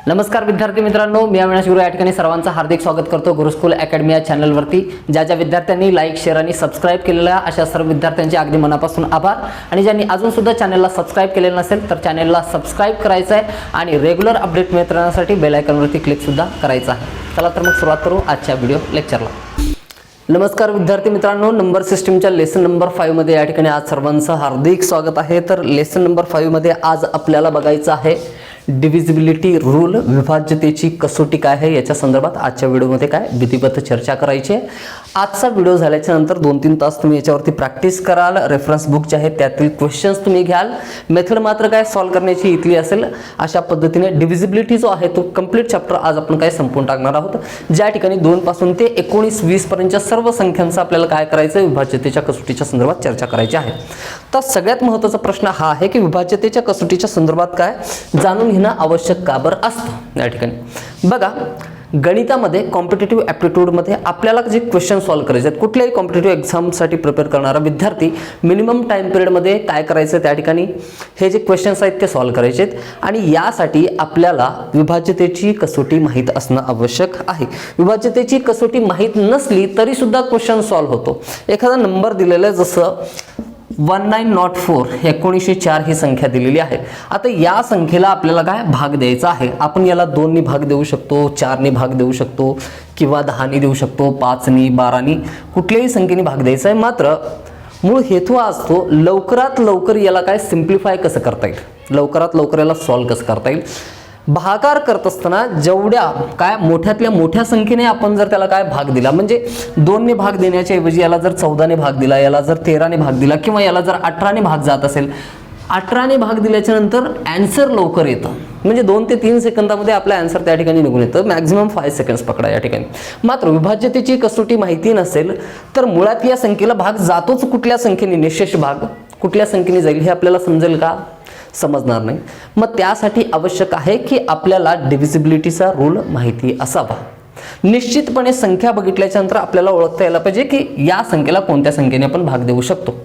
नमस्कार विद्यार्थी मित्रांनो, मी अविनाश गुरु या ठिकाणी सर्वांचं हार्दिक स्वागत करतो गुरुकुल अकॅडमी या चॅनलवरती। ज्या विद्यार्थ्यांनी लाईक, शेअर आणि सबस्क्राइब केलेला अशा सर्व विद्यार्थ्यांचे अगदी मनापासून आभार। आणि ज्यांनी अजून सुद्धा चॅनलला सबस्क्राइब केलेलं नसेल तर चॅनलला सबस्क्राइब करायचं आहे आणि रेग्युलर अपडेट मिळत राहण्यासाठी बेल आयकॉनवरती क्लिक सुद्धा करायचं आहे। चला तर मग सुरुवात करू आजच्या व्हिडिओ लेक्चरला। नमस्कार विद्यार्थी मित्रांनो, नंबर सिस्टमच्या लेसन नंबर 5 मध्ये या ठिकाणी आज सर्वांचं हार्दिक स्वागत आहे। तर लेसन नंबर 5 मध्ये आज आपल्याला बघायचं आहे डिव्हिजिबिलिटी रूल, विभाज्यतेची कसोटी काय आहे याच्या संदर्भात आजच्या व्हिडिओमध्ये काय विधिवत चर्चा करायची आहे। आजचा व्हिडिओ झाल्याच्या नंतर 2-3 तास तुम्ही याच्यावरती प्रॅक्टिस कराल। रेफरन्स बुक जे आहे त्यातील क्वेश्चन्स तुम्ही घ्याल, मेथड मात्र काय सॉल्व करण्याची इथली असेल। अशा पद्धतीने डिव्हिजिबिलिटी जो आहे तो कंप्लीट चॅप्टर आज आपण काय संपून टाकणार आहोत, ज्या ठिकाणी 2 पासून ते 19-20 पर्यंतच्या सर्व संख्यांचा आपल्याला काय करायचं आहे, विभाज्यतेच्या कसोटीच्या संदर्भात चर्चा करायची आहे। तर सगळ्यात महत्त्वाचा प्रश्न हा आहे की विभाज्यतेच्या कसोटीच्या संदर्भात काय जाणून घेणं आवश्यक का बरं असतं। या ठिकाणी बघा, गणितामध्ये कॉम्पिटिटिव्ह ॲप्टिट्यूड मध्ये आपल्याला जे क्वेश्चन सॉल्व करायचे आहेत, कुठल्याही कॉम्पिटिटिव्ह एक्झामसाठी प्रिपेअर करणारा विद्यार्थी मिनिमम टाइम पिरियडमध्ये काय करायचं त्या ठिकाणी हे जे क्वेश्चन्स आहेत ते सॉल्व करायचे आहेत। आणि यासाठी आपल्याला विभाज्यतेची कसोटी माहीत असणं आवश्यक आहे। विभाज्यतेची कसोटी माहीत नसली तरी सुद्धा क्वेश्चन सॉल्व होतो। एखादा नंबर दिलेला आहे, जसं 1904 1904 ही संख्या दिलेली आहे। आता या संख्येला आपल्याला काय भाग द्यायचा आहे। आपण याला 2 ने भाग देऊ शकतो, 4 ने भाग देऊ शकतो किंवा 10 ने देऊ शकतो, 5 ने, 12 ने, कुठल्याही संख्येने भाग द्यायचा आहे। मात्र मूळ हेतू असतो लवकरात लवकर याला काय सिम्प्लिफाय कसं करता येईल, लवकरात लवकर याला सॉल्व कसं करता येईल। भागाकार करत असताना जेवढ्या काय मोठ्यातल्या मोठ्या संख्येने आपण जर त्याला काय भाग दिला, म्हणजे 2 ने भाग देण्याच्या ऐवजी याला जर 14 ने भाग दिला, याला जर 13 ने भाग दिला किंवा याला जर 18 ने भाग जात असेल, 18 ने भाग दिल्याच्या नंतर आन्सर लवकर येतं। म्हणजे 2 ते 3 सेकंदामध्ये आपला आन्सर त्या ठिकाणी निघून येतं। मॅक्झिमम 5 सेकंड्स पकडा या ठिकाणी। मात्र विभाज्यतेची कसोटी माहिती नसेल तर मुळात या संख्येला भाग जातोच कुठल्या संख्येने, निशेष भाग कुठल्या संख्येने जाईल हे आपल्याला समजेल का, समजणार नाही। मग त्यासाठी आवश्यक आहे की आपल्याला डिव्हिजिबिलिटीचा रूल माहिती असावा। निश्चितपणे संख्या बघितल्याच्या नंतर आपल्याला ओळखता यायला पाहिजे की या संख्येला कोणत्या संख्येने आपण भाग देऊ शकतो।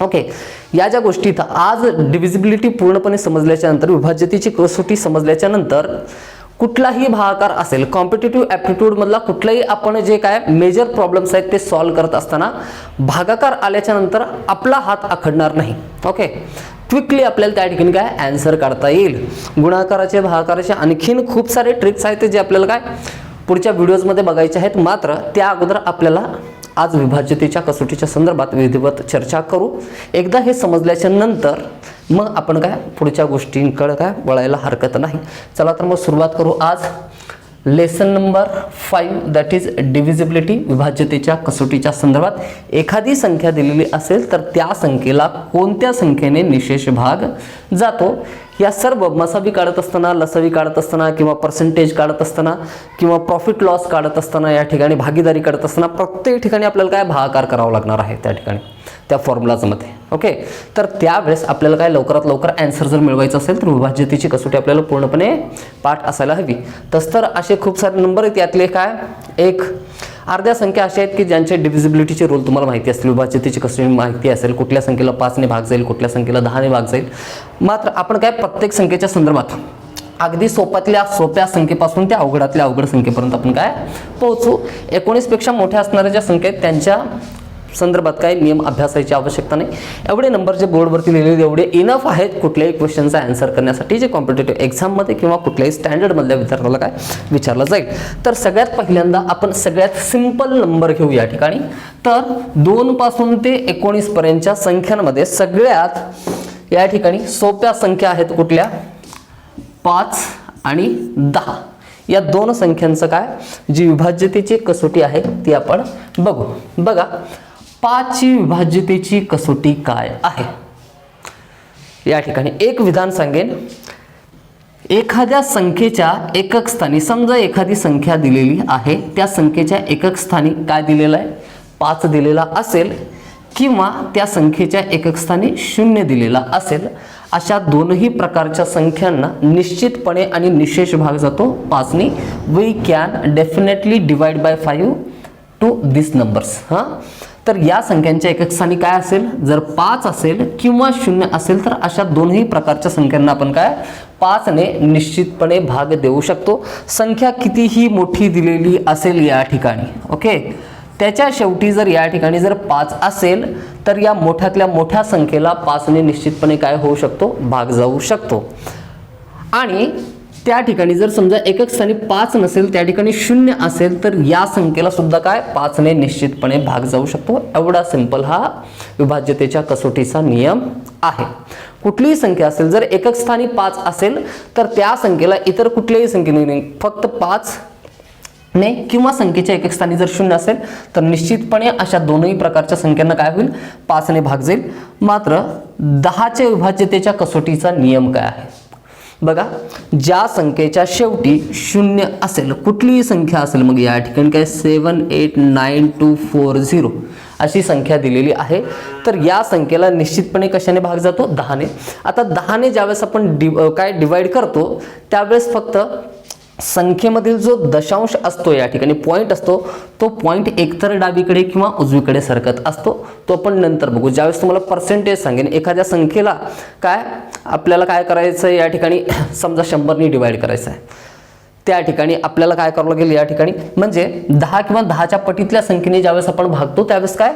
ओके, या ज्या गोष्टी आज डिव्हिजिबिलिटी पूर्णपणे समजल्याच्या नंतर, विभाज्यतेची कसोटी समजल्याच्या नंतर कुठलाही भागाकार असेल, कॉम्पिटिटिव्ह ॲप्टिट्यूड मधला कुठलाही आपण जे काय मेजर प्रॉब्लेम्स आहेत ते सॉल्व करत असताना भागाकार आल्याच्या नंतर आपला हात आखडणार नाही। ओके, क्विकली आपल्याला त्या ठिकाणी काय आन्सर काढता येईल। गुणाकाराचे, भागाकाराचे आणखीन खूप सारे ट्रिक्स आहेत जे आपल्याला काय पुढच्या व्हिडिओजमध्ये बघायचे आहेत। मात्र त्या अगोदर आपल्याला आज विभाज्यतेच्या कसोटीच्या संदर्भात विधिवत चर्चा करू। एकदा हे समजल्याच्या नंतर मग आपण काय पुढच्या गोष्टींकडे काय वळायला हरकत नाही। चला तर मग सुरुवात करू आज lesson number 5 that is divisibility, विभाज्यतेच्या कसोटीच्या संदर्भात। एखादी संख्या दिलेली असेल तर त्या संख्येला कोणत्या संख्येने निशेष भाग जातो, या सर्व मसावी काढत असताना, लसावी काढत असताना किंवा पर्सेंटेज काढत असताना किंवा प्रॉफिट लॉस काढत असताना, या ठिकाणी भागीदारी करत असताना प्रत्येक ठिकाणी आपल्याला काय भागाकार करावा लागणार आहे त्या ठिकाणी त्या फॉर्म्युलाजमध्ये। ओके, तर त्यावेळेस आपल्याला काय लवकरात लवकर आन्सर जर मिळवायचं असेल तर विभाज्यतेची कसोटी आपल्याला पूर्णपणे पाठ असायला हवी। तस तर असे खूप सारे नंबर आहेत, यातले काय एक अर्ध्या संख्या अशा आहेत की ज्यांचे डिव्हिजिबिलिटीचे रूल तुम्हाला माहिती असतील, विभाज्यतेची कसोटी माहिती असेल, कुठल्या संख्येला 5 ने भाग जाईल, कुठल्या संख्येला 10 ने भाग जाईल। मात्र आपण काय प्रत्येक संख्येच्या संदर्भात अगदी सोप्यातल्या सोप्या संख्येपासून त्या अवघडातल्या अवघड संख्येपर्यंत आपण काय पोहोचू। 19 पेक्षा मोठ्या असणाऱ्या ज्या संख्या आहेत त्यांच्या संदर्भात काय नियम अभ्यासायची आवश्यकता नाही। एवढे नंबर जे बोर्डवरती लिहिलेले एवढे इनफ आहेत कुठल्याही क्वेश्चनचा आन्सर करण्यासाठी, जे कॉम्पिटिटिव्ह एक्झाममध्ये किंवा कुठल्याही स्टँडर्डमधल्या विद्यार्थ्याला काय विचारलं जाईल। तर सगळ्यात पहिल्यांदा आपण सगळ्यात सिंपल नंबर घेऊ या ठिकाणी। तर 2 पासून ते 19 पर्यंतच्या संख्यांमध्ये सगळ्यात या ठिकाणी सोप्या संख्या आहेत कुठल्या, 5 आणि 10 या 2 संख्यांचं काय जी विभाज्यतेची कसोटी आहे ती आपण बघू। बघा, 5 ची विभाज्यतेची कसोटी काय आहे या ठिकाणी एक विधान सांगेन। एखाद्या संख्येच्या एकक स्थानी, समजा एखादी संख्या दिलेली आहे, त्या संख्येच्या एकक स्थानी काय दिलेलं आहे, 5 दिलेला असेल किंवा त्या संख्येच्या एकक स्थानी 0 दिलेला असेल, अशा दोनही प्रकारच्या संख्यांना निश्चितपणे आणि निशेष भाग जातो 5 ने। We can definitely divide by 5 to this numbers. तर या संख्यांच्या एकक स्थानी काय असेल, जर 5 असेल किंवा 0 असेल तर अशा दोन्ही प्रकारच्या संख्यांना आपण काय 5 ने निश्चितपणे भाग देऊ शकतो. संख्या कितीही मोठी दिलेली असेल या ठिकाणी, ओके, त्याच्या शेवटी जर या ठिकाणी जर 5 असेल तर या मोठ्यातल्या मोठ्या संख्येला 5 ने निश्चितपणे काय होऊ शकतो, भाग जाऊ शकतो. आणि त्या ठिकाणी जर समजा एकक स्थानी 5 नसेल, त्या ठिकाणी 0 असेल तर या संख्येला सुद्धा काय 5 ने निश्चितपणे भाग जाऊ शकतो. एवढा सिंपल हा विभाज्यतेच्या कसोटीचा नियम आहे. कुठलीही संख्या असेल, जर एकक स्थानी 5 असेल तर त्या संख्येला इतर कुठल्याही संख्येने नाही, फक्त 5 ने किंवा संख्येच्या एकक स्थानी जर 0 असेल तर निश्चितपणे अशा दोनही प्रकारच्या संख्यांना काय होईल, 5 ने भाग जाईल. मात्र 10च्या विभाज्यतेच्या कसोटीचा नियम काय आहे बघा, ज्या संख्येच्या शेवटी 0 असेल, कुठलीही संख्या असेल, मग या ठिकाणी काय 789240 अशी संख्या दिलेली आहे, तर या संख्येला निश्चितपणे कशाने भाग जातो, 10 ने. आता 10 ने ज्यावेळेस आपण डिवाइड करतो त्यावेळेस फक्त संख्येमधील जो दशांश असतो, या ठिकाणी पॉईंट असतो, तो पॉईंट एकतर डावीकडे किंवा उजवीकडे सरकत असतो. तो आपण नंतर बघू. ज्यावेळेस तुम्हाला पर्सेंटेज सांगेन एखाद्या संख्येला काय आपल्याला काय करायचं आहे, या ठिकाणी समजा 100 ने डिवाइड करायचं आहे, त्या ठिकाणी आपल्याला काय करावं लागेल, या ठिकाणी म्हणजे 10 किंवा 10च्या पटीतल्या संख्येने ज्यावेळेस आपण भागतो त्यावेळेस काय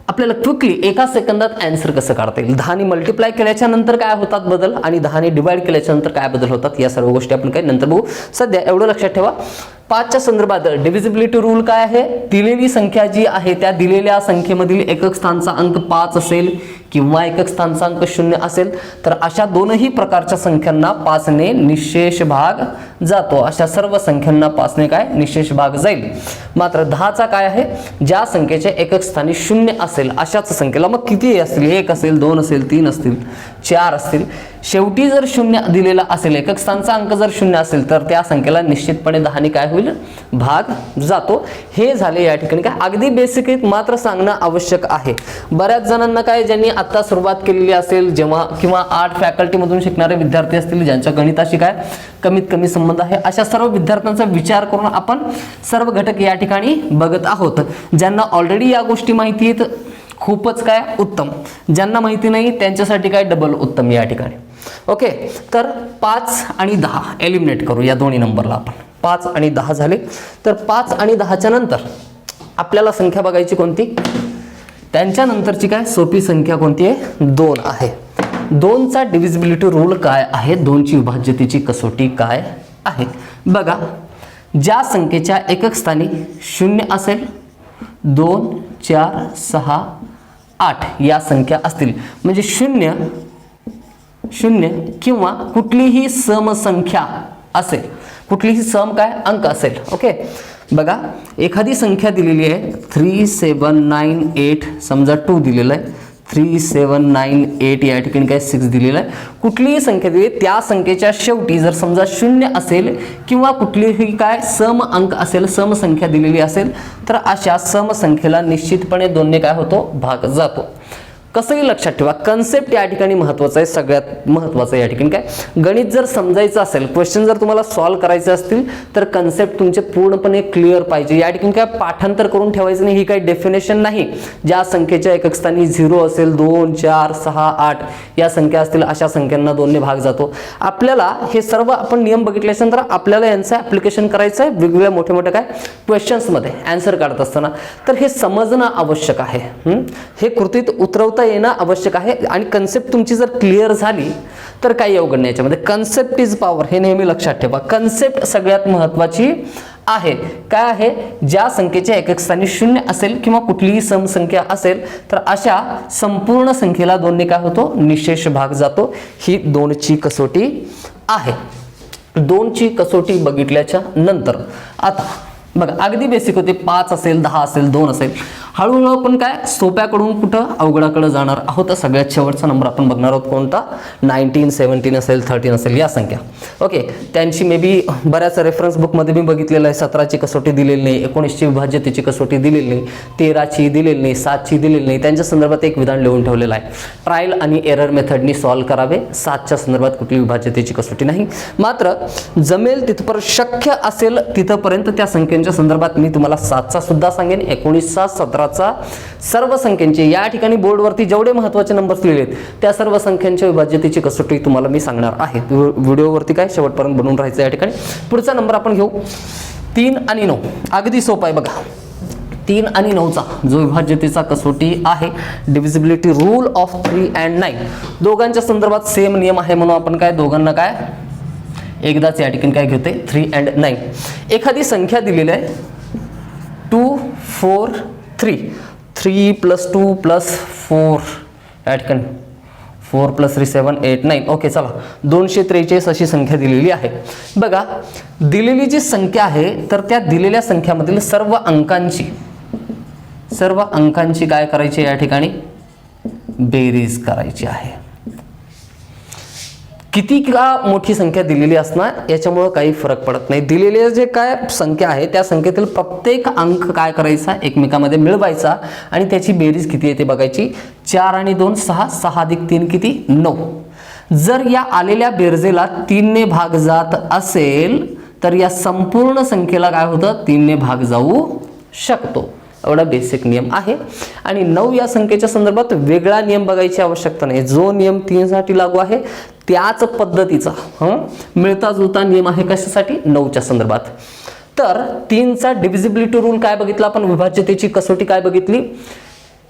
आपल्याला क्विकली एका सेकंदात आन्सर कसं काढता येईल. 10 ने मल्टिप्लाय केल्याच्या नंतर काय होतात बदल आणि 10 ने डिवाइड केल्याच्या नंतर काय बदल होतात, या सर्व गोष्टी आपण काय नंतर बघू. सध्या एवढं लक्षात ठेवा, 5च्या संदर्भात डिव्हिजिबिलिटी रूल काय आहे, दिलेली संख्या जी आहे त्या दिलेल्या संख्येमधील एकक स्थानचा अंक 5 असेल किंवा एकक स्थानचा अंक 0 असेल तर अशा दोनही प्रकारच्या संख्यांना 5 ने निशेष भाग जातो. अशा सर्व संख्यांना 5 ने काय निशेष भाग जाईल. मात्र 10चा काय आहे, ज्या संख्येच्या एकक स्थानी 0 असेल अशाच संख्येला, मग किती असतील, 1 असेल, 2 असेल, 3 असतील, 4 असतील, शेवटी जर 0 दिलेला असेल, एकक स्थानचा अंक जर 0 असेल तर त्या संख्येला निश्चितपणे 10 ने काय होईल, भाग जातो. हे झाले या ठिकाणी काय अगदी बेसिक आहेत, मात्र सांगणं आवश्यक आहे. बऱ्याच जणांना काय ज्यांनी आता सुरुवात केलेली असेल, जेव्हा किंवा आर्ट फॅकल्टी मधून शिकणारे विद्यार्थी असतील, ज्यांच्या गणिताशी काय कमीत कमी संबंध आहे, अशा सर्व विद्यार्थ्यांचा विचार करून आपण सर्व घटक या ठिकाणी बघत आहोत. ज्यांना ऑलरेडी या गोष्टी माहिती आहेत खूपच काय उत्तम, ज्यांना माहिती नाही त्यांच्यासाठी काय डबल उत्तम या ठिकाणी. ओके, तर 5 आणि 10 एलिमिनेट करू या दोन्ही नंबरला आपण. 5 आणि 10 झाले, तर 5 आणि 10च्या नंतर आपल्याला संख्या बघायची कोणती, त्यांच्या नंतरची काय सोपी संख्या कोणती आहे, 2 आहे. 2चा डिव्हिजिबिलिटी रूल काय आहे, 2ची विभाज्यतेची कसोटी काय आहे बघा. ज्या संख्येच्या एकक स्थानी 0 असेल, 2 4 6 8 या संख्या असतील, म्हणजे 0 0 किंवा कुठलीही समसंख्या असेल, कुठलीही सम काय अंक असेल. ओके बघा, एखादी संख्या दिलेली आहे 3798, समजा 2 दिलेलं आहे, 3798 या ठिकाणी काय 6 दिलेलं आहे. कुठलीही संख्या दिली त्या संख्येच्या शेवटी जर समजा 0 असेल किंवा कुठलीही काय सम अंक असेल, सम संख्या दिलेली असेल तर अशा सम संख्येला निश्चितपणे 2 ने काय होतो, भाग जातो. कसंही लक्षात ठेवा, कन्सेप्ट या ठिकाणी महत्त्वाचं आहे, सगळ्यात महत्त्वाचं या ठिकाणी काय गणित जर समजायचं असेल, क्वेश्चन जर तुम्हाला सॉल्व्ह करायचे असतील तर कन्सेप्ट तुमचे पूर्णपणे क्लिअर पाहिजे. या ठिकाणी काय पाठांतर करून ठेवायचं नाही, ही काही डेफिनेशन नाही. ज्या संख्येच्या एकक स्थानी 0 असेल, 2 4 6 8 या संख्या असतील अशा संख्यांना 2 ने भाग जातो. आपल्याला हे सर्व आपण नियम बघितल्यानंतर आपल्याला यांचं ऍप्लिकेशन करायचं आहे वेगवेगळ्या मोठ्या मोठ्या काय क्वेश्चन्समध्ये आन्सर काढत असताना, तर हे समजणं आवश्यक आहे, हे कृतीत उतरवता येणं आवश्यक आहे. आणि कन्सेप्ट तुमची जर क्लिअर झाली तर काही अवघड नाही याच्यामध्ये. कन्सेप्ट इज पॉवर हे नेहमी लक्षात ठेवा. कन्सेप्ट सगळ्यात महत्त्वाची आहे. काय आहे, ज्या संख्येच्या एकक स्थानी 0 असेल किंवा कुठलीही समसंख्या असेल तर अशा संपूर्ण संख्येला 2 ने काय होतो, निशेष भाग जातो. ही 2ची कसोटी आहे. 2ची कसोटी बघितल्याच्या नंतर आता बघा अगदी बेसिक होते. 5 असेल, 10 असेल, 2 असेल, हळूहळू आपण काय सोप्याकडून कुठं अवघडाकडे जाणार आहोत. सगळ्यात शेवटचा नंबर आपण बघणार आहोत कोणता, 19 17 असेल, 13 असेल या संख्या. ओके, त्यांची मे बी बऱ्याच रेफरन्स बुकमध्ये मी बघितलेलं आहे. 17ची कसोटी दिलेली नाही, 19ची विभाज्यतेची कसोटी दिलेली नाही, 13ची दिलेली नाही, 7ची दिलेली नाही. त्यांच्या संदर्भात एक विधान लिहून ठेवलेलं आहे, ट्रायल आणि एरर मेथडनी सॉल्व्ह करावे. 7च्या संदर्भात कुठली विभाज्यतेची कसोटी नाही. मात्र जमेल तिथपर्यंत, शक्य असेल तिथपर्यंत त्या संख्येच्या संदर्भात मी तुम्हाला 7चा सुद्धा सांगेन, 19चा, 17चा संदर्भाचा सर्व संख्यांचे या ठिकाणी बोर्डवरती जेवढे महत्त्वाचे नंबर्स लिहिले आहेत त्या सर्व संख्यांच्या विभाज्यतेची कसोटी तुम्हाला मी सांगणार आहे. व्हिडिओवरती काय शेवटपर्यंत बनवून राहायचं या ठिकाणी. पुढचा नंबर आपण घेऊ 3 आणि 9. अगदी सोपा आहे बघा. 3 आणि 9चा जो विभाज्यतेचा कसोटी आहे, डिव्हिजिबिलिटी रूल ऑफ 3 and 9, दोघांच्या संदर्भात सेम नियम आहे म्हणून आपण काय दोघांना काय एकदाच या ठिकाणी काय घेतोय 3 and 9. एखादी संख्या दिलेली आहे 2 4 3, 3 + 2 + 4 या ठिकाणी 4 + 3 7 8 9. ओके चला 243 अशी संख्या दिलेली आहे. बघा दिलेली जी संख्या आहे तर त्या दिलेल्या संख्यामधील सर्व अंकांची काय करायची या ठिकाणी बेरीज करायची आहे. किती का मोठी संख्या दिलेली असणार याच्यामुळे काही फरक पडत नाही. दिलेले जे काय संख्या आहे त्या संख्येतील प्रत्येक अंक काय करायचा एकमेकांमध्ये मिळवायचा आणि त्याची बेरीज किती येते बघायची. 4 आणि 2 6, 6 + 3 किती 9. जर या आलेल्या बेरजेला 3 ने भाग जात असेल तर या संपूर्ण संख्येला काय होतं 3 ने भाग जाऊ शकतो. एवढा बेसिक नियम आहे. आणि 9 या संख्येच्या संदर्भात वेगळा नियम बघायची आवश्यकता नाही. जो नियम 3 साठी लागू आहे त्याच पद्धतीचा मिळता जुळता नियम आहे कशासाठी 9च्या संदर्भात. तर 3चा डिव्हिजिबिलिटी रूल काय बघितला आपण, विभाज्यतेची कसोटी काय बघितली.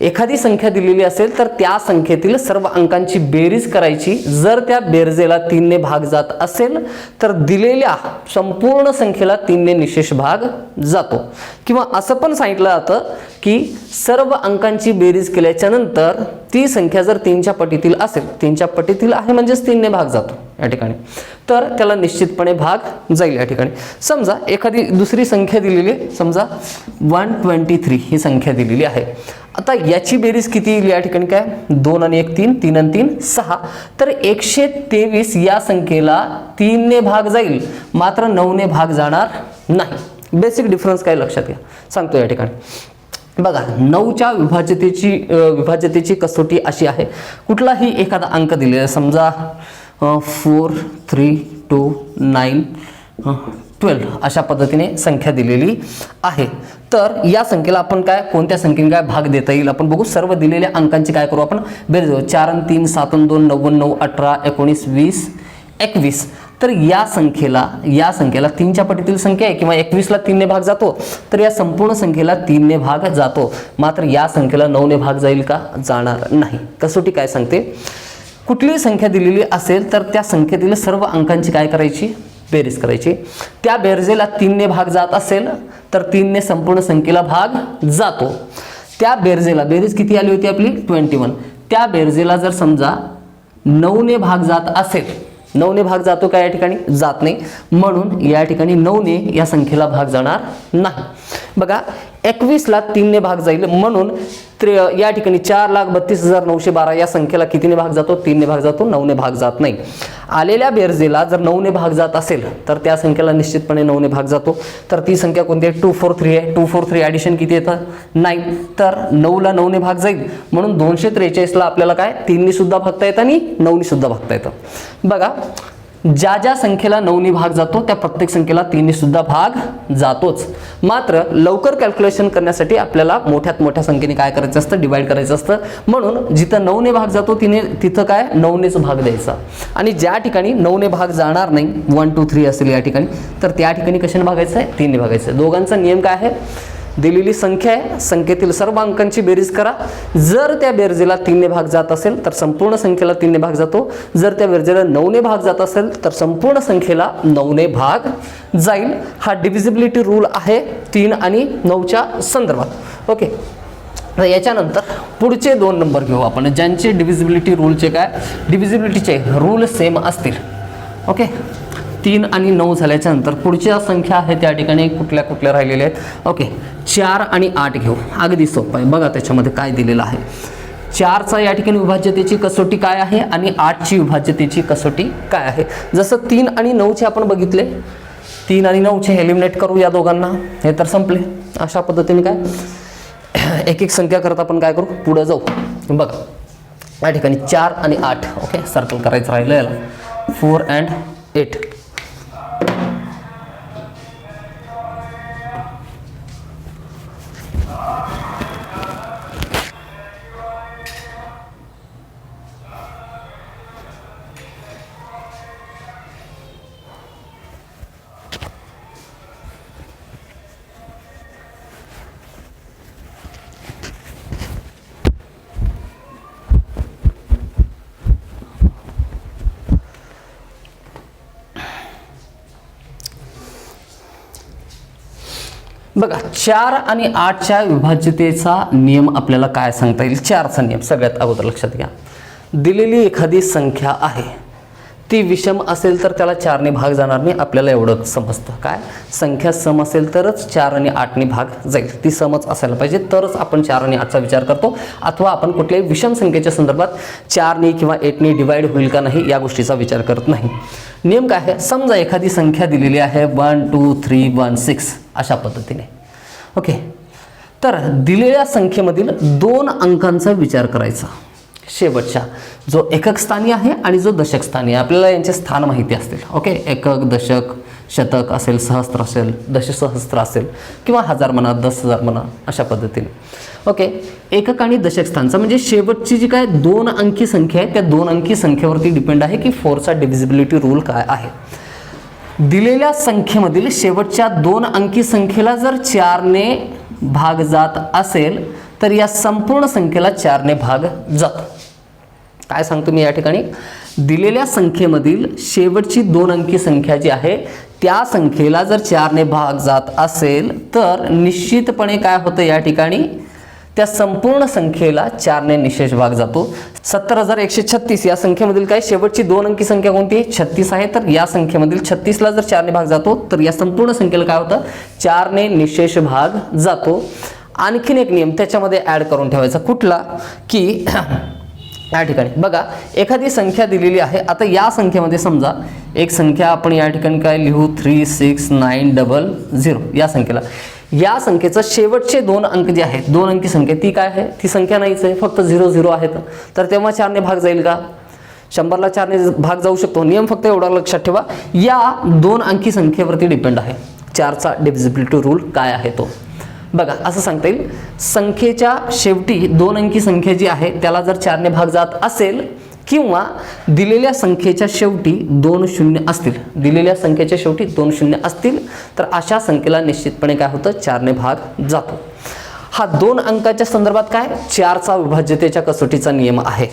एखादी संख्या दिलेली असेल तर त्या संख्येतील सर्व अंकांची बेरीज करायची. जर त्या बेरजेला 3 ने भाग जात असेल तर दिलेल्या संपूर्ण संख्येला 3 ने निशेष भाग जातो. किंवा असं पण सांगितलं जातं की सर्व अंकांची बेरीज केल्याच्या नंतर ती संख्या जर 3च्या पटीतील असेल, 3च्या पटीतील आहे म्हणजेच 3 ने भाग जातो या ठिकाणी, तर त्याला निश्चितपणे भाग जाईल या ठिकाणी. समजा एखादी दुसरी संख्या दिलेली, समजा 123 ही संख्या दिलेली आहे. आता याची बेरीज किती येईल या ठिकाणी काय 2 आणि 1 3, 3 आणि 3 6. तर 123 या संख्येला 3 ने भाग जाईल मात्र 9 ने भाग जाणार नाही. बेसिक डिफरन्स काय लक्षात घ्या सांगतो या ठिकाणी. बघा 9च्या विभाज्यतेची कसोटी अशी आहे. कुठलाही एखादा अंक दिलेला समजा 4 3 2 9 12 अशा पद्धतीने संख्या दिलेली आहे. तर या संख्येला आपण काय कोणत्या संख्येने काय भाग देता येईल आपण बघू. सर्व दिलेल्या अंकांची काय करू आपण बेरीज. 4 आणि 3 7 आणि 2 9 9 18 19 20 21. तर या संख्येला 3च्या पटीतील संख्या आहे किंवा 21ला 3 ने भाग जातो तर या संपूर्ण संख्येला 3 ने भाग जातो. मात्र या संख्येला 9 ने भाग जाईल का, जाणार नाही. कसोटी काय सांगते, कुठलीही संख्या दिलेली असेल तर त्या संख्येतील सर्व अंकांची काय करायची बेरीज करायची. त्या बेरजेला 3 ने भाग जात असेल तर 3 ने संपूर्ण संख्येला भाग जातो. त्या बेरजेला बेरीज किती आली होती आपली 21. त्या बेरजेला जर समजा 9 ने भाग जात असेल, 9 ने भाग जातो का या ठिकाणी जात नाही, म्हणून या ठिकाणी 9 ने या संख्येला भाग जाणार नाही. बघा 21ला 3 ने भाग जाईल म्हणून या ठिकाणी 4,32,912 या संख्येला कितीने भाग जातो 3 ने भाग जातो, 9 ने भाग जात नाही. आलेल्या बेरजेला जर 9 ने भाग जात असेल तर त्या संख्येला निश्चितपणे 9 ने भाग जातो. तर ती संख्या कोणती आहे 243 आहे. 243 ॲडिशन किती येतं 9. तर 9ला 9 ने भाग जाईल म्हणून 243ला आपल्याला काय 3 ने सुद्धा भागता येतं आणि 9 ने सुद्धा भागता येतं. बघा ज्या संख्येला 9 ने भाग जातो त्या प्रत्येक संख्येला 3 ने सुद्धा भाग जातोच. मात्र लवकर कॅल्क्युलेशन करण्यासाठी आपल्याला मोठ्यात मोठ्या संख्येने काय करायचं असतं डिवाइड करायचं असतं. म्हणून जिथं 9 ने भाग जातो तिथं काय 9 नेच भाग द्यायचा. आणि ज्या ठिकाणी 9 ने भाग जाणार नाही 1 2 3 असेल या ठिकाणी तर त्या ठिकाणी कशाने भागायचं आहे 3 ने भागायचं आहे. दोघांचा नियम काय आहे, दिलेली संख्या आहे संख्येतील सर्व अंकांची बेरीज करा. जर त्या बेरजेला 3 ने भाग जात असेल तर संपूर्ण संख्येला 3 ने भाग जातो. जर त्या बेरजेला 9 ने भाग जात असेल तर संपूर्ण संख्येला 9 ने भाग जाईल. हा डिव्हिजिबिलिटी रूल आहे 3 आणि 9च्या संदर्भात. ओके तर याच्यानंतर पुढचे 2 नंबर घेऊ आपण ज्यांचे डिव्हिजिबिलिटी रूलचे काय डिव्हिजिबिलिटीचे रूल सेम असतील. ओके 3 आणि 9 झाल्याच्या नंतर पुढच्या संख्या आहेत त्या ठिकाणी कुठल्या कुठल्या राहिलेल्या आहेत. ओके 4 आणि 8 घेऊ. अगदी सोपं आहे बघा त्याच्यामध्ये काय दिलेलं आहे. 4चा या ठिकाणी विभाज्यतेची कसोटी काय आहे आणि 8ची विभाज्यतेची कसोटी काय आहे. जसं 3 आणि 9चे आपण बघितले 3 आणि 9चे एलिमिनेट करू या दोघांना हे तर संपले. अशा पद्धतीने काय एक एक संख्या करता आपण काय करू पुढे जाऊ. बघा या ठिकाणी 4 आणि 8 ओके सर्कल करायचं राहिलं याला 4 and 8. बघा 4 आणि 8च्या विभाज्यतेचा नियम आपल्याला काय सांगता येईल? 4चा नियम सगळ्यात अगोदर लक्षात घ्या. दिलेली एखादी संख्या आहे ती विषम असेल तर त्याला 4ने भाग जाणार नाही. आपल्याला एवढं समजतं. काय संख्या सम असेल तरच 4 आणि 8ने भाग जाईल. ती समच असायला पाहिजे तरच आपण 4 आणि 8चा विचार करतो. अथवा आपण कुठल्याही विषम संख्येच्या संदर्भात 4ने किंवा 8ने डिवाइड होईल का नाही या गोष्टीचा विचार करत नाही. नियम काय आहे? समजा एखादी संख्या दिलेली आहे 1 2 3 1 6 अशा पद्धतीने. ओके, तर दिलेल्या संख्येमधील 2 अंकांचा विचार करायचा. शेवटच्या जो एकक स्थानी आहे आणि जो दशक स्थानी आहे, आपल्याला यांचे स्थान माहिती असतील. ओके, एकक, दशक, शतक असेल, सहस्त्र असेल, दशसहस्त्र असेल किंवा 1000 म्हणा, 10,000 म्हणा अशा पद्धतीने. ओके, एकक आणि दशक स्थानचा म्हणजे शेवटची जी काय 2 अंकी संख्या आहे त्या 2 अंकी संख्येवरती डिपेंड आहे की 4चा डिव्हिजिबिलिटी रूल काय आहे. दिलेल्या संख्येमधील शेवटच्या 2 अंकी संख्येला जर 4ने भाग जात असेल तर या संपूर्ण संख्येला 4ने भाग जातो. काय सांगतो मी या ठिकाणी? दिलेल्या संख्येमधील शेवटची 2 अंकी संख्या जी आहे त्या संख्येला जर 4ने भाग जात असेल तर निश्चितपणे काय होतं या ठिकाणी? त्या संपूर्ण संख्येला 4ने निशेष भाग जातो. 70,136 या संख्येमधील काय शेवटची 2 अंकी संख्या कोणती? 36 आहे. तर या संख्येमधील 36ला जर 4ने भाग जातो तर या संपूर्ण संख्येला काय होतं? 4ने निशेष भाग जातो. आणखीन एक नियम त्याच्यामध्ये ॲड करून ठेवायचा. कुठला? की या ठिकाणी बघा एखादी संख्या दिलेली आहे. आता या संख्येमध्ये समजा एक संख्या आपण या ठिकाणी काय लिहू? 36900 या संख्येला. या संख्येचं शेवटचे 2 अंक जे आहेत 2 अंकी संख्या ती काय आहे? ती संख्या नाहीच आहे, फक्त 00 आहेत. तर तेव्हा 4ने भाग जाईल का? 100ला 4ने भाग जाऊ शकतो. नियम फक्त एवढा लक्षात ठेवा, या 2 अंकी संख्येवरती डिपेंड आहे. 4चा डिव्हिजिबिलिटी रूल काय आहे तो बघा. असं सांगता येईल संख्येच्या शेवटी 2 अंकी संख्या जी आहे त्याला जर 4ने भाग जात असेल किंवा दिलेल्या संख्येच्या शेवटी 2 शून्य असतील, दिलेल्या संख्येच्या शेवटी 2 शून्य असतील तर अशा संख्येला निश्चितपणे काय होतं? 4ने भाग जातो. हा 2 अंकाच्या संदर्भात काय 4चा विभाज्यतेच्या कसोटीचा नियम आहे.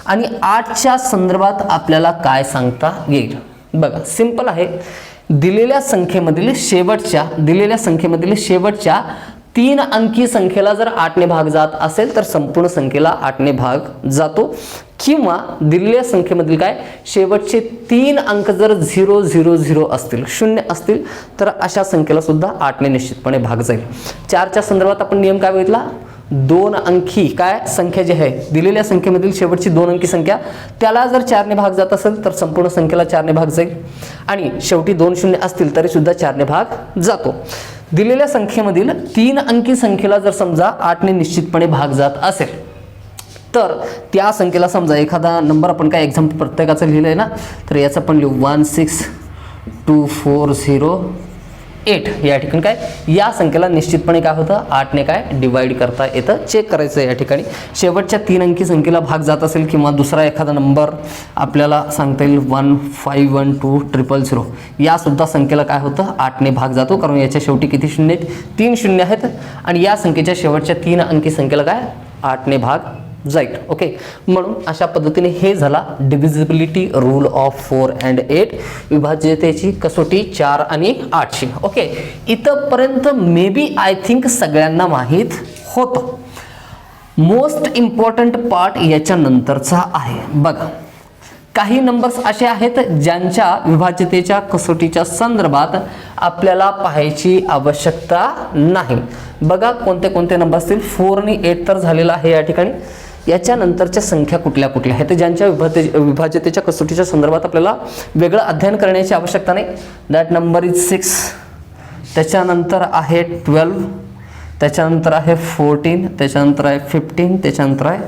आणि 8च्या संदर्भात आपल्याला काय सांगता येईल? बघा सिंपल आहे. दिलेल्या संख्येमधील शेवटच्या 3 अंकी संख्येला जर 8ने भाग जात असेल तर संपूर्ण संख्येला 8ने भाग जातो. किंवा दिलेल्या संख्येमधील काय शेवटचे 3 अंक जर 000 असतील, 0 असतील तर अशा संख्येला सुद्धा 8ने निश्चितपणे भाग जाईल. 4च्या संदर्भात आपण नियम काय बघितला? 2 अंकी काय संख्या जी आहे दिलेल्या संख्येमधील शेवटची 2 अंकी संख्या त्याला जर 4ने भाग जात असेल तर संपूर्ण संख्येला 4ने भाग जाईल. आणि शेवटी 2 शून्य असतील तरी सुद्धा 4ने भाग जातो. दिलेल्या संख्येमधील 3 अंकी संख्येला जर समजा 8ने निश्चितपणे भाग जात असेल तर त्या संख्येला समजा एखादा नंबर आपण काय एक्झाम्पल प्रत्येकाचं लिहिलं आहे ना, तर याचं पण लिहू 1624008 या ठिकाणी काय या संख्येला निश्चितपणे काय होतं 8ने काय डिवाइड करता येतं. चेक करायचं या ठिकाणी शेवटच्या 3 अंकी संख्येला भाग जात असेल किंवा दुसरा एखादा नंबर आपल्याला सांगता येईल 1512000 या सुद्धा संख्येला काय होतं 8ने भाग जातो. कारण याच्या शेवटी किती शून्य आहेत? 3 शून्य आहेत. आणि या संख्येच्या शेवटच्या 3 अंकी संख्येला काय 8ने भाग जाईल. ओके, म्हणून अशा पद्धतीने हे झाला डिव्हिजिबिलिटी रूल ऑफ 4 and 8 विभाज्यतेची कसोटी 4 आणि 8ची. ओके, इथपर्यंत मे बी आय थिंक सगळ्यांना माहीत होतं. मोस्ट इम्पॉर्टंट पार्ट याच्या नंतरचा आहे. बघा काही नंबर्स असे आहेत ज्यांच्या विभाज्यतेच्या कसोटीच्या संदर्भात आपल्याला पाहायची आवश्यकता नाही. बघा कोणते कोणते नंबर असतील. 4 आणि 8 तर झालेला आहे या ठिकाणी. याच्या नंतरच्या संख्या कुठल्या कुठल्या आहेत ज्यांच्या विभाज्यतेच्या कसोटीच्या संदर्भात आपल्याला वेगळं अध्ययन करण्याची आवश्यकता नाही. दॅट नंबर इज 6, त्याच्यानंतर आहे 12, त्याच्यानंतर आहे 14, त्याच्यानंतर आहे 15, त्याच्यानंतर आहे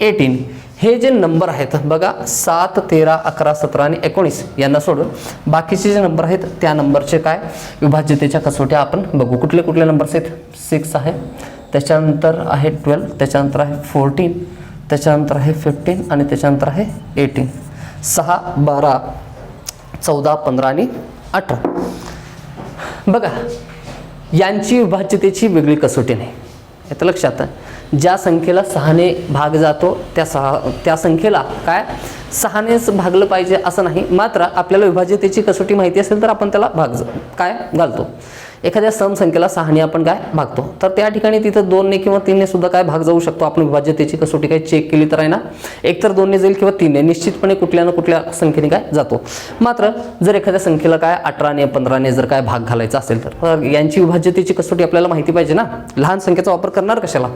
18. हे जे नंबर आहेत बघा 7, 13, 11, 17 आणि 19 यांना सोडून बाकीचे जे नंबर आहेत त्या नंबरचे काय विभाज्यतेच्या कसोट्या आपण बघू. कुठले कुठले नंबर्स आहेत? 6 आहे, त्याच्यानंतर आहे 12, त्याच्यानंतर आहे 14, त्याच्यानंतर आहे 15 आणि त्याच्यानंतर आहे 18. 6, 12, 14, 15 आणि 18. बघा यांची विभाज्यतेची वेगळी कसोटी नाही. याचं लक्षात ज्या संख्येला 6ने भाग जातो त्या संख्येला काय 6नेच भागलं पाहिजे असं नाही. मात्र आपल्याला विभाज्यतेची कसोटी माहिती असेल तर आपण त्याला भाग काय घालतो. एखाद्या सम संख्येला 6ने आपण काय भागतो, तर त्या ठिकाणी तिथं 2ने किंवा 3ने सुद्धा काय भाग जाऊ शकतो. आपण विभाज्यतेची कसोटी काय चेक केली तर आहे ना, एकतर 2ने जाईल किंवा 3ने, निश्चितपणे कुठल्या ना कुठल्या संख्येने काय जातो. मात्र जर एखाद्या संख्येला काय 18ने 15ने जर काय भाग घालायचा असेल तर यांची विभाज्यतेची कसोटी आपल्याला माहिती पाहिजे ना. लहान संख्येचा वापर करणार कशाला,